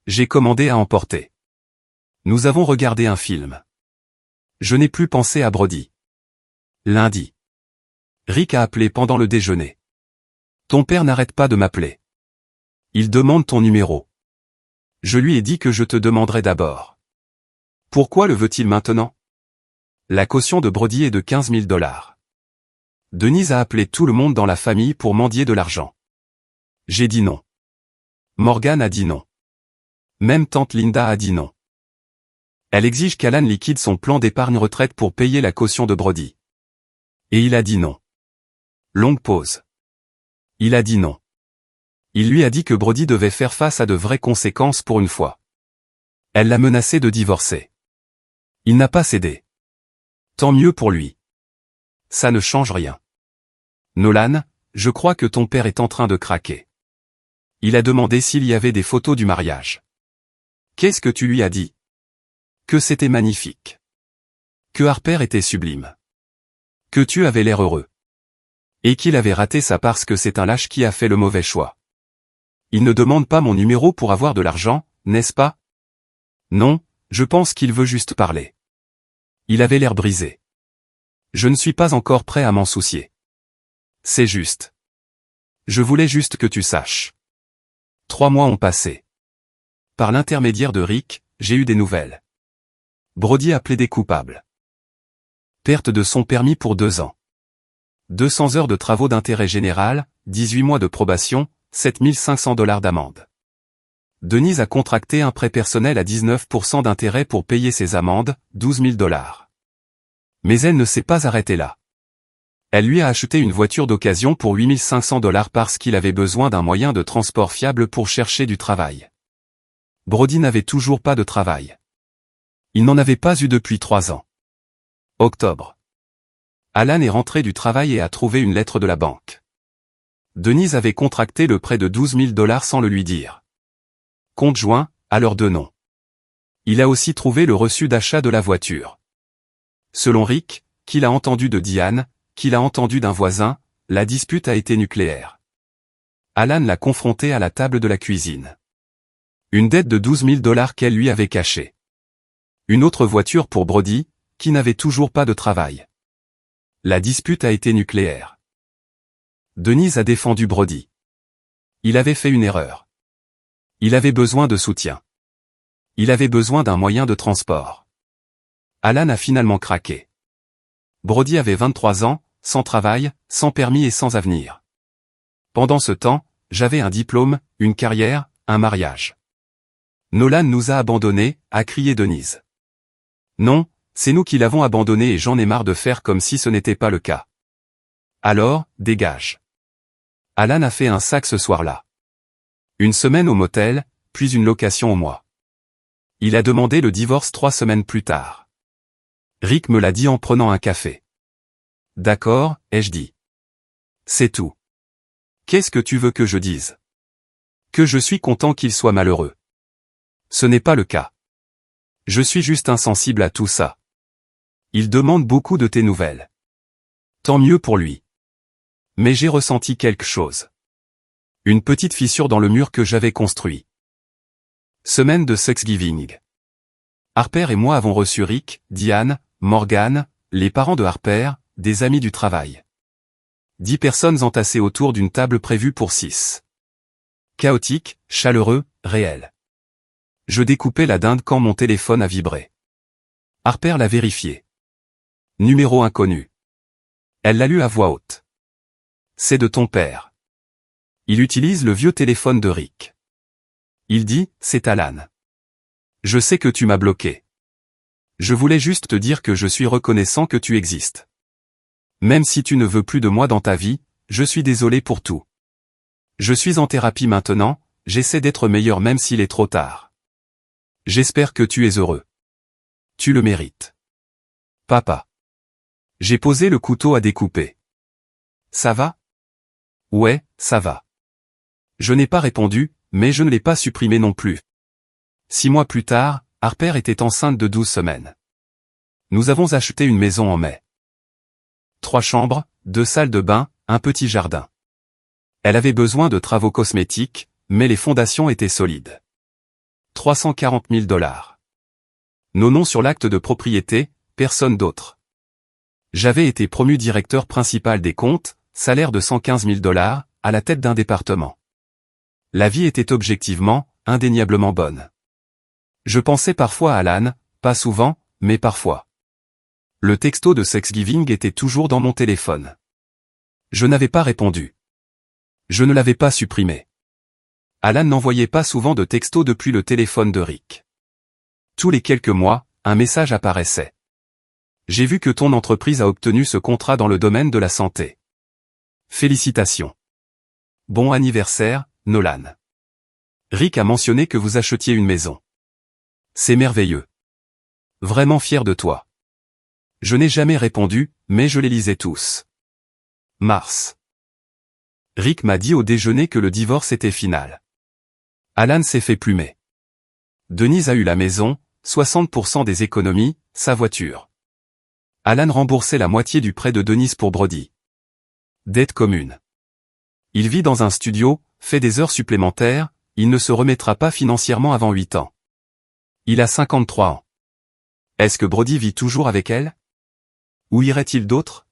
Speaker 1: J'ai commandé à emporter. Nous avons regardé un film. Je n'ai plus pensé à Brody. Lundi. Rick a appelé pendant le déjeuner. Ton père n'arrête pas de m'appeler. Il demande ton numéro. Je lui ai dit que je te demanderais d'abord. Pourquoi le veut-il maintenant? La caution de Brody est de 15 000 $. Denise a appelé tout le monde dans la famille pour mendier de l'argent. J'ai dit non. Morgan a dit non. Même tante Linda a dit non. Elle exige qu'Alan liquide son plan d'épargne retraite pour payer la caution de Brody. Et il a dit non. Longue pause. Il a dit non. Il lui a dit que Brody devait faire face à de vraies conséquences pour une fois. Elle l'a menacé de divorcer. Il n'a pas cédé. Tant mieux pour lui. Ça ne change rien. Nolan, je crois que ton père est en train de craquer. Il a demandé s'il y avait des photos du mariage. Qu'est-ce que tu lui as dit? Que c'était magnifique. Que Harper était sublime. Que tu avais l'air heureux. Et qu'il avait raté ça parce que c'est un lâche qui a fait le mauvais choix. Il ne demande pas mon numéro pour avoir de l'argent, n'est-ce pas? Non, je pense qu'il veut juste parler. Il avait l'air brisé. Je ne suis pas encore prêt à m'en soucier. C'est juste. Je voulais juste que tu saches. 3 mois ont passé. Par l'intermédiaire de Rick, j'ai eu des nouvelles. Brody a plaidé coupable. Perte de son permis pour 2 ans. 200 heures de travaux d'intérêt général, 18 mois de probation, 7500 $ d'amende. Denise a contracté un prêt personnel à 19% d'intérêt pour payer ses amendes, 12 000 $. Mais elle ne s'est pas arrêtée là. Elle lui a acheté une voiture d'occasion pour 8 500 $ parce qu'il avait besoin d'un moyen de transport fiable pour chercher du travail. Brody n'avait toujours pas de travail. Il n'en avait pas eu depuis 3 ans. Octobre. Alan est rentré du travail et a trouvé une lettre de la banque. Denise avait contracté le prêt de 12 000 $ sans le lui dire. Compte joint, à leurs 2 noms. Il a aussi trouvé le reçu d'achat de la voiture. Selon Rick, qu'il a entendu de Diane, qu'il a entendu d'un voisin, la dispute a été nucléaire. Alan l'a confronté à la table de la cuisine. Une dette de 12 000 $ qu'elle lui avait cachée. Une autre voiture pour Brody, qui n'avait toujours pas de travail. La dispute a été nucléaire. Denise a défendu Brody. Il avait fait une erreur. Il avait besoin de soutien. Il avait besoin d'un moyen de transport. Alan a finalement craqué. Brody avait 23 ans, sans travail, sans permis et sans avenir. Pendant ce temps, j'avais un diplôme, une carrière, un mariage. Nolan nous a abandonnés, a crié Denise. Non, c'est nous qui l'avons abandonné et j'en ai marre de faire comme si ce n'était pas le cas. Alors, dégage. Alan a fait un sac ce soir-là. Une semaine au motel, puis une location au mois. Il a demandé le divorce 3 semaines plus tard. Rick me l'a dit en prenant un café. D'accord, ai-je dit. C'est tout. Qu'est-ce que tu veux que je dise? Que je suis content qu'il soit malheureux. Ce n'est pas le cas. Je suis juste insensible à tout ça. Il demande beaucoup de tes nouvelles. Tant mieux pour lui. Mais j'ai ressenti quelque chose. Une petite fissure dans le mur que j'avais construit. Semaine de Thanksgiving. Harper et moi avons reçu Rick, Diane, Morgan, les parents de Harper, des amis du travail. 10 personnes entassées autour d'une table prévue pour 6. Chaotique, chaleureux, réel. Je découpais la dinde quand mon téléphone a vibré. Harper l'a vérifié. Numéro inconnu. Elle l'a lu à voix haute. C'est de ton père. Il utilise le vieux téléphone de Rick. Il dit, c'est Alan. Je sais que tu m'as bloqué. Je voulais juste te dire que je suis reconnaissant que tu existes. Même si tu ne veux plus de moi dans ta vie, je suis désolé pour tout. Je suis en thérapie maintenant, j'essaie d'être meilleur même s'il est trop tard. J'espère que tu es heureux. Tu le mérites. Papa. J'ai posé le couteau à découper. Ça va? Ouais, ça va. Je n'ai pas répondu, mais je ne l'ai pas supprimé non plus. 6 mois plus tard, Harper était enceinte de 12 semaines. Nous avons acheté une maison en mai. 3 chambres, 2 salles de bain, un petit jardin. Elle avait besoin de travaux cosmétiques, mais les fondations étaient solides. 340 000 $. Nos noms sur l'acte de propriété, personne d'autre. J'avais été promu directeur principal des comptes, salaire de 115 000 $, à la tête d'un département. La vie était objectivement, indéniablement bonne. Je pensais parfois à Alan, pas souvent, mais parfois. Le texto de Thanksgiving était toujours dans mon téléphone. Je n'avais pas répondu. Je ne l'avais pas supprimé. Alan n'envoyait pas souvent de textos depuis le téléphone de Rick. Tous les quelques mois, un message apparaissait. J'ai vu que ton entreprise a obtenu ce contrat dans le domaine de la santé. Félicitations. Bon anniversaire, Nolan. Rick a mentionné que vous achetiez une maison. C'est merveilleux. Vraiment fier de toi. Je n'ai jamais répondu, mais je les lisais tous. Mars. Rick m'a dit au déjeuner que le divorce était final. Alan s'est fait plumer. Denise a eu la maison, 60% des économies, sa voiture. Alan remboursait la moitié du prêt de Denise pour Brody. Dette commune. Il vit dans un studio, fait des heures supplémentaires, il ne se remettra pas financièrement avant 8 ans. Il a 53 ans. Est-ce que Brody vit toujours avec elle? Où irait-il d'autre?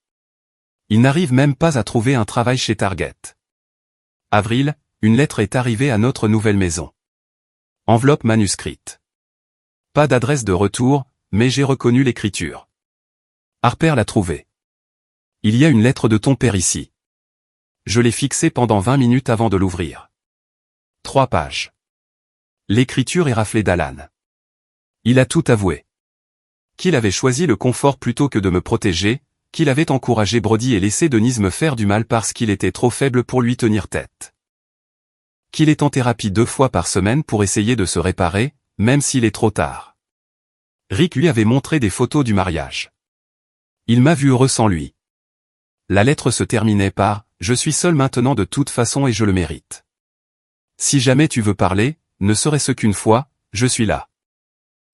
Speaker 1: Il n'arrive même pas à trouver un travail chez Target. Avril, une lettre est arrivée à notre nouvelle maison. Enveloppe manuscrite. Pas d'adresse de retour, mais j'ai reconnu l'écriture. Harper l'a trouvée. Il y a une lettre de ton père ici. Je l'ai fixée pendant 20 minutes avant de l'ouvrir. 3 pages. L'écriture est raflée d'Alan. Il a tout avoué. Qu'il avait choisi le confort plutôt que de me protéger, qu'il avait encouragé Brody et laissé Denise me faire du mal parce qu'il était trop faible pour lui tenir tête. Qu'il est en thérapie 2 fois par semaine pour essayer de se réparer, même s'il est trop tard. Rick lui avait montré des photos du mariage. Il m'a vu heureux sans lui. La lettre se terminait par « Je suis seul maintenant de toute façon et je le mérite. Si jamais tu veux parler, ne serait-ce qu'une fois, je suis là.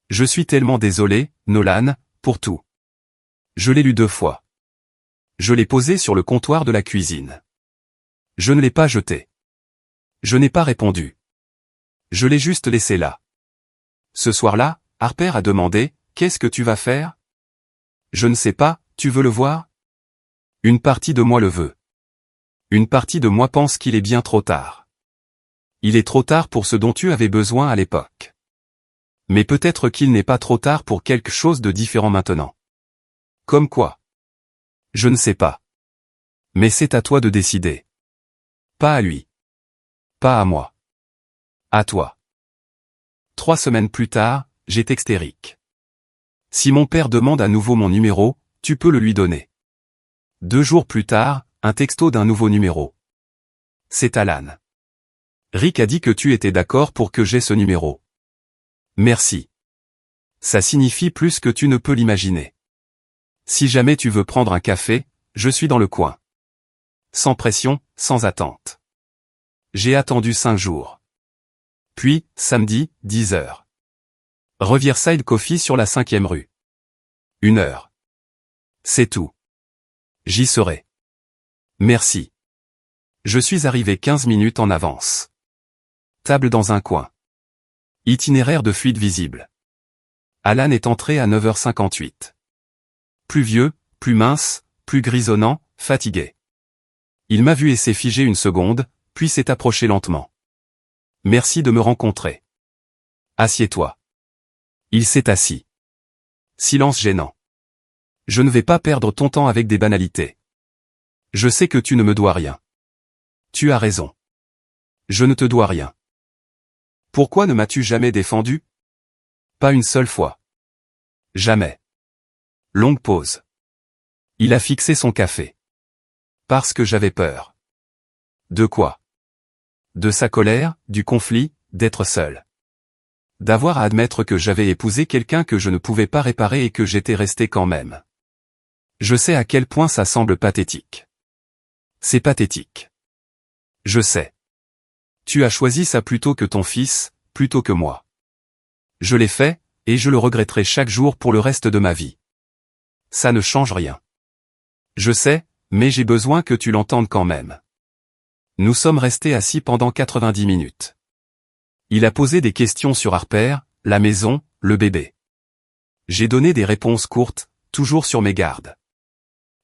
Speaker 1: Je suis tellement désolé, Nolan, pour tout. » Je l'ai lu 2 fois. Je l'ai posé sur le comptoir de la cuisine. Je ne l'ai pas jeté. Je n'ai pas répondu. Je l'ai juste laissé là. Ce soir-là, Harper a demandé « Qu'est-ce que tu vas faire ?»« Je ne sais pas, tu veux le voir ?» Une partie de moi le veut. Une partie de moi pense qu'il est bien trop tard. Il est trop tard pour ce dont tu avais besoin à l'époque. Mais peut-être qu'il n'est pas trop tard pour quelque chose de différent maintenant. Comme quoi? Je ne sais pas. Mais c'est à toi de décider. Pas à lui. Pas à moi. À toi. 3 semaines plus tard, j'ai texté Rick. Si mon père demande à nouveau mon numéro, tu peux le lui donner. 2 jours plus tard, un texto d'un nouveau numéro. C'est Alan. Rick a dit que tu étais d'accord pour que j'aie ce numéro. Merci. Ça signifie plus que tu ne peux l'imaginer. Si jamais tu veux prendre un café, je suis dans le coin. Sans pression, sans attente. J'ai attendu 5 jours. Puis, samedi, 10h. Riverside Coffee sur la 5e rue. 1 heure. C'est tout. J'y serai. Merci. Je suis arrivé 15 minutes en avance. Table dans un coin. Itinéraire de fuite visible. Alan est entré à 9h58. Plus vieux, plus mince, plus grisonnant, fatigué. Il m'a vu et s'est figé une seconde, puis s'est approché lentement. Merci de me rencontrer. Assieds-toi. Il s'est assis. Silence gênant. Je ne vais pas perdre ton temps avec des banalités. Je sais que tu ne me dois rien. Tu as raison. Je ne te dois rien. Pourquoi ne m'as-tu jamais défendu? Pas une seule fois. Jamais. Longue pause. Il a fixé son café. Parce que j'avais peur. De quoi? De sa colère, du conflit, d'être seul. D'avoir à admettre que j'avais épousé quelqu'un que je ne pouvais pas réparer et que j'étais resté quand même. Je sais à quel point ça semble pathétique. C'est pathétique. Je sais. Tu as choisi ça plutôt que ton fils, plutôt que moi. Je l'ai fait, et je le regretterai chaque jour pour le reste de ma vie. Ça ne change rien. Je sais, mais j'ai besoin que tu l'entendes quand même. Nous sommes restés assis pendant 90 minutes. Il a posé des questions sur Harper, la maison, le bébé. J'ai donné des réponses courtes, toujours sur mes gardes.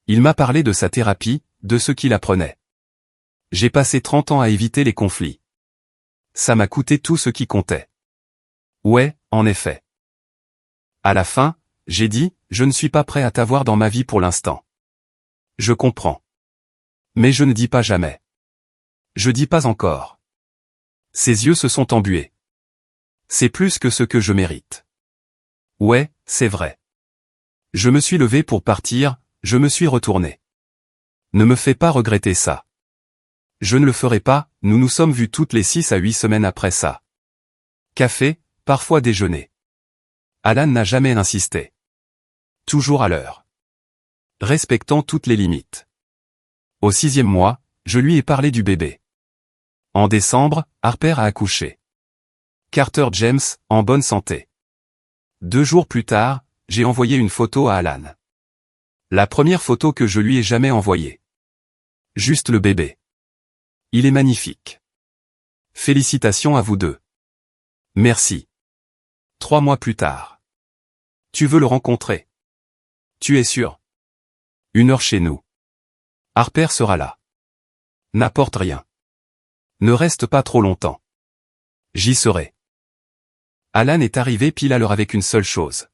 Speaker 1: Il m'a parlé de sa thérapie, de ce qu'il apprenait. J'ai passé 30 ans à éviter les conflits. Ça m'a coûté tout ce qui comptait. Ouais, en effet. À la fin, j'ai dit, je ne suis pas prêt à t'avoir dans ma vie pour l'instant. Je comprends. Mais je ne dis pas jamais. Je dis pas encore. Ses yeux se sont embués. C'est plus que ce que je mérite. Ouais, c'est vrai. Je me suis levé pour partir, je me suis retourné. Ne me fais pas regretter ça. Je ne le ferai pas, nous nous sommes vus toutes les 6 à 8 semaines après ça. Café, parfois déjeuner. Alan n'a jamais insisté. Toujours à l'heure. Respectant toutes les limites. Au 6e mois, je lui ai parlé du bébé. En décembre, Harper a accouché. Carter James, en bonne santé. 2 jours plus tard, j'ai envoyé une photo à Alan. La première photo que je lui ai jamais envoyée. Juste le bébé. Il est magnifique. Félicitations à vous deux. Merci. 3 mois plus tard. Tu veux le rencontrer? Tu es sûr? 1 heure chez nous. Harper sera là. N'apporte rien. Ne reste pas trop longtemps. J'y serai. Alan est arrivé pile à l'heure avec une seule chose.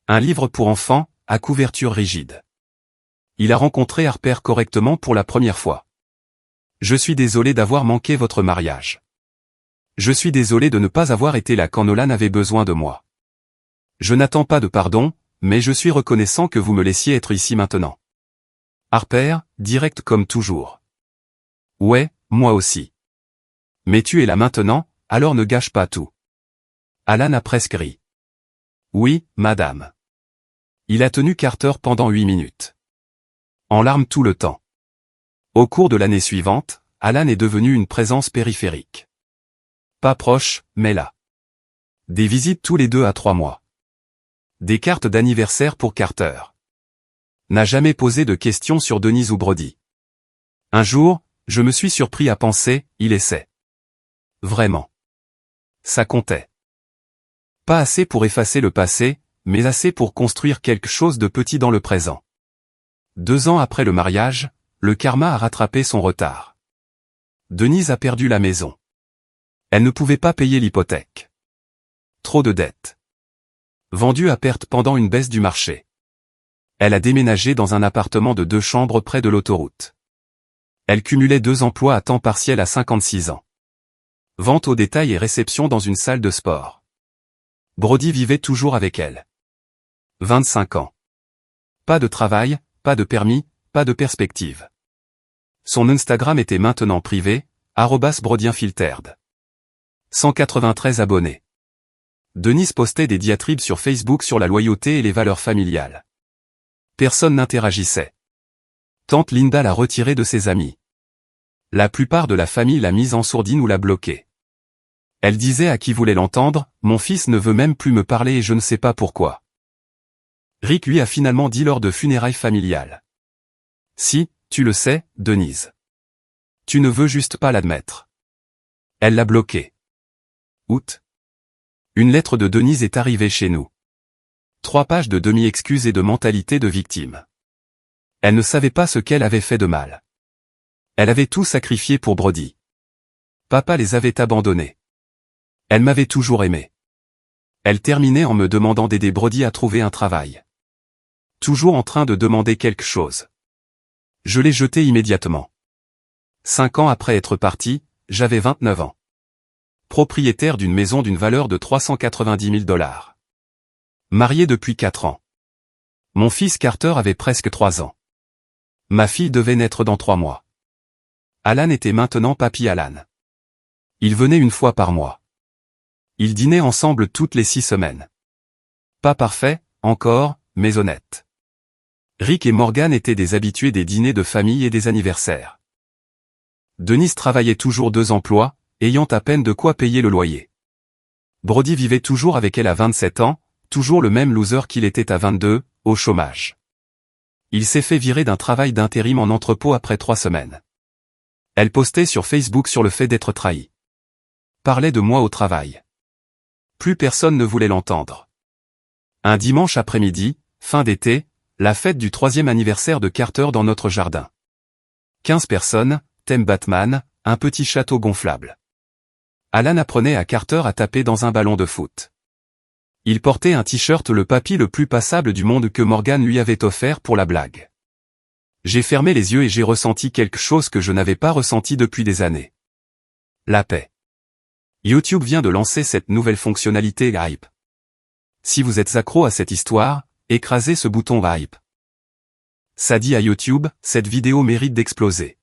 Speaker 1: Un livre pour enfants, à couverture rigide. Il a rencontré Harper correctement pour la première fois. Je suis désolé d'avoir manqué votre mariage. Je suis désolé de ne pas avoir été là quand Nolan avait besoin de moi. Je n'attends pas de pardon, mais je suis reconnaissant que vous me laissiez être ici maintenant. Harper, direct comme toujours. Ouais, moi aussi. Mais tu es là maintenant, alors ne gâche pas tout. Alan a presque ri. Oui, madame. Il a tenu Carter pendant 8 minutes. En larmes tout le temps. Au cours de l'année suivante, Alan est devenu une présence périphérique. Pas proche, mais là. Des visites tous les 2 à 3 mois. Des cartes d'anniversaire pour Carter. N'a jamais posé de questions sur Denise ou Brody. Un jour, je me suis surpris à penser, il essaie. Vraiment. Ça comptait. Pas assez pour effacer le passé, mais assez pour construire quelque chose de petit dans le présent. 2 ans après le mariage, le karma a rattrapé son retard. Denise a perdu la maison. Elle ne pouvait pas payer l'hypothèque. Trop de dettes. Vendue à perte pendant une baisse du marché. Elle a déménagé dans un appartement de 2 chambres près de l'autoroute. Elle cumulait 2 emplois à temps partiel à 56 ans. Vente au détail et réception dans une salle de sport. Brody vivait toujours avec elle. 25 ans. Pas de travail, pas de permis, pas de perspective. Son Instagram était maintenant privé, @BrodyUnfiltered. 193 abonnés. Denise postait des diatribes sur Facebook sur la loyauté et les valeurs familiales. Personne n'interagissait. Tante Linda l'a retirée de ses amis. La plupart de la famille l'a mise en sourdine ou l'a bloquée. Elle disait à qui voulait l'entendre, « Mon fils ne veut même plus me parler et je ne sais pas pourquoi. » Rick lui a finalement dit lors de funérailles familiales. « Si, tu le sais, Denise. Tu ne veux juste pas l'admettre. » Elle l'a bloqué. Août. Une lettre de Denise est arrivée chez nous. 3 pages de demi-excuses et de mentalité de victime. Elle ne savait pas ce qu'elle avait fait de mal. Elle avait tout sacrifié pour Brody. Papa les avait abandonnés. Elle m'avait toujours aimé. Elle terminait en me demandant d'aider Brody à trouver un travail. Toujours en train de demander quelque chose. Je l'ai jeté immédiatement. 5 ans après être parti, j'avais 29 ans. Propriétaire d'une maison d'une valeur de 390 000 $. Marié depuis 4 ans. Mon fils Carter avait presque 3 ans. Ma fille devait naître dans 3 mois. Alan était maintenant papy Alan. Il venait 1 fois par mois. Ils dînaient ensemble toutes les 6 semaines. Pas parfait, encore, mais honnête. Rick et Morgan étaient des habitués des dîners de famille et des anniversaires. Denise travaillait toujours 2 emplois, ayant à peine de quoi payer le loyer. Brody vivait toujours avec elle à 27 ans, toujours le même loser qu'il était à 22, au chômage. Il s'est fait virer d'un travail d'intérim en entrepôt après 3 semaines. Elle postait sur Facebook sur le fait d'être trahie. Parlait de moi au travail. Plus personne ne voulait l'entendre. Un dimanche après-midi, fin d'été, la fête du 3e anniversaire de Carter dans notre jardin. 15 personnes, thème Batman, un petit château gonflable. Alan apprenait à Carter à taper dans un ballon de foot. Il portait un t-shirt le papy le plus passable du monde que Morgan lui avait offert pour la blague. J'ai fermé les yeux et j'ai ressenti quelque chose que je n'avais pas ressenti depuis des années. La paix. YouTube vient de lancer cette nouvelle fonctionnalité Hype. Si vous êtes accro à cette histoire, écrasez ce bouton Hype. Ça dit à YouTube, cette vidéo mérite d'exploser.